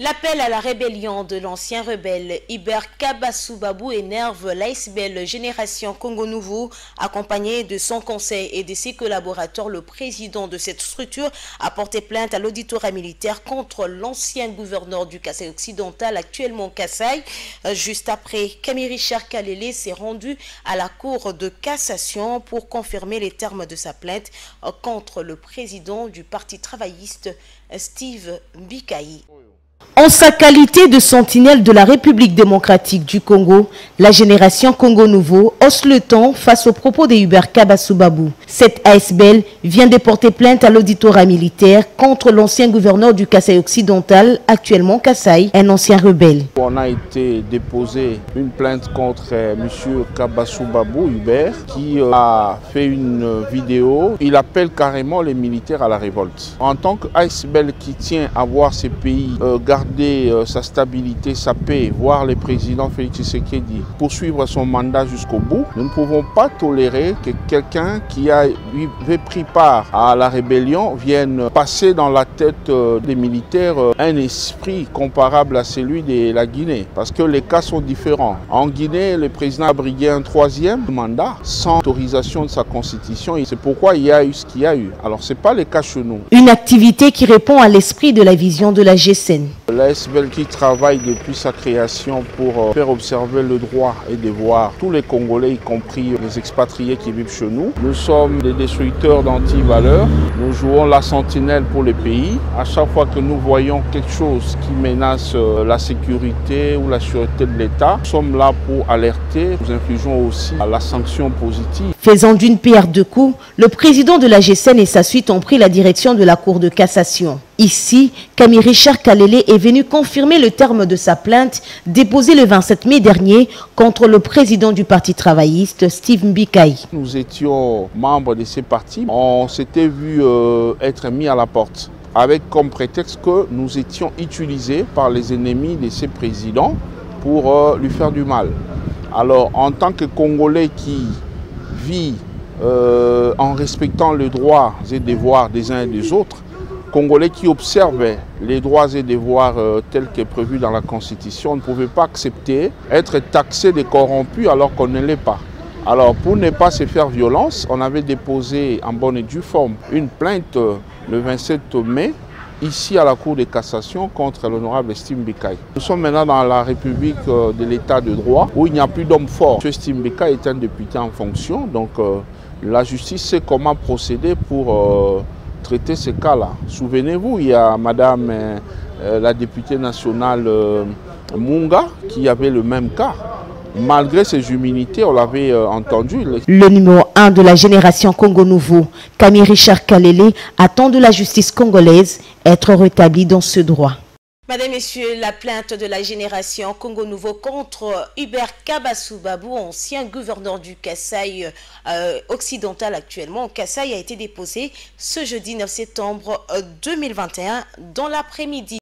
L'appel à la rébellion de l'ancien rebelle Hubert Kabasoubabou énerve l'ASBL Génération Congo Nouveau. Accompagné de son conseil et de ses collaborateurs, le président de cette structure a porté plainte à l'auditorat militaire contre l'ancien gouverneur du Kasaï occidental, actuellement Kasaï. Juste après, Camille Richard Kalele s'est rendu à la cour de cassation pour confirmer les termes de sa plainte contre le président du parti travailliste, Steve Mbikaï. En sa qualité de sentinelle de la République démocratique du Congo, la Génération Congo Nouveau hausse le ton face aux propos de Hubert Kabasoubabou. Cette ASBL vient de porter plainte à l'auditorat militaire contre l'ancien gouverneur du Kasaï occidental, actuellement Kasaï, un ancien rebelle. On a été déposé une plainte contre M. Kabasoubabou Hubert qui a fait une vidéo. Il appelle carrément les militaires à la révolte. En tant qu'ASBL qui tient à voir ces pays garder sa stabilité, sa paix, voir le président Félix Tshisekedi poursuivre son mandat jusqu'au bout, nous ne pouvons pas tolérer que quelqu'un qui avait pris part à la rébellion vienne passer dans la tête des militaires un esprit comparable à celui de la Guinée. Parce que les cas sont différents. En Guinée, le président a brigué un troisième mandat sans autorisation de sa constitution. Et c'est pourquoi il y a eu ce qu'il y a eu. Alors ce n'est pas le cas chez nous. Une activité qui répond à l'esprit de la vision de la GSN. L'ASBL qui travaille depuis sa création pour faire observer le droit et devoir tous les Congolais, y compris les expatriés qui vivent chez nous. Nous sommes des destructeurs d'antivaleurs. Nous jouons la sentinelle pour le pays. À chaque fois que nous voyons quelque chose qui menace la sécurité ou la sûreté de l'État, nous sommes là pour alerter. Nous infligeons aussi la sanction positive. Faisant d'une pierre deux coups, le président de la GSN et sa suite ont pris la direction de la Cour de cassation. Ici, Camille Richard Kalele est venu confirmer le terme de sa plainte déposée le 27 mai dernier contre le président du parti travailliste, Steve Mbikaï. Nous étions membres de ces partis. On s'était vu être mis à la porte avec comme prétexte que nous étions utilisés par les ennemis de ces présidents pour lui faire du mal. Alors, en tant que Congolais qui vit en respectant les droits et devoirs des uns et des autres, Congolais qui observaient les droits et devoirs tels que prévus dans la Constitution, ne pouvaient pas accepter être taxés de corrompus alors qu'on ne l'est pas. Alors pour ne pas se faire violence, on avait déposé en bonne et due forme une plainte le 27 mai ici à la Cour de cassation contre l'honorable Steve Mbikaï. Nous sommes maintenant dans la République de l'État de droit où il n'y a plus d'homme fort. M. Steve Mbikaï est un député en fonction, donc la justice sait comment procéder pour traiter ces cas-là. Souvenez-vous, il y a Madame la députée nationale Munga qui avait le même cas. Malgré ses humilités, on l'avait entendu. Le numéro 1 de la Génération Congo Nouveau, Camille Richard Kalele, attend de la justice congolaise être rétablie dans ce droit. Mesdames, Messieurs, la plainte de la Génération Congo Nouveau contre Hubert Kabasoubabou, ancien gouverneur du Kasaï occidental actuellement. Kasaï a été déposée ce jeudi 9 septembre 2021 dans l'après-midi.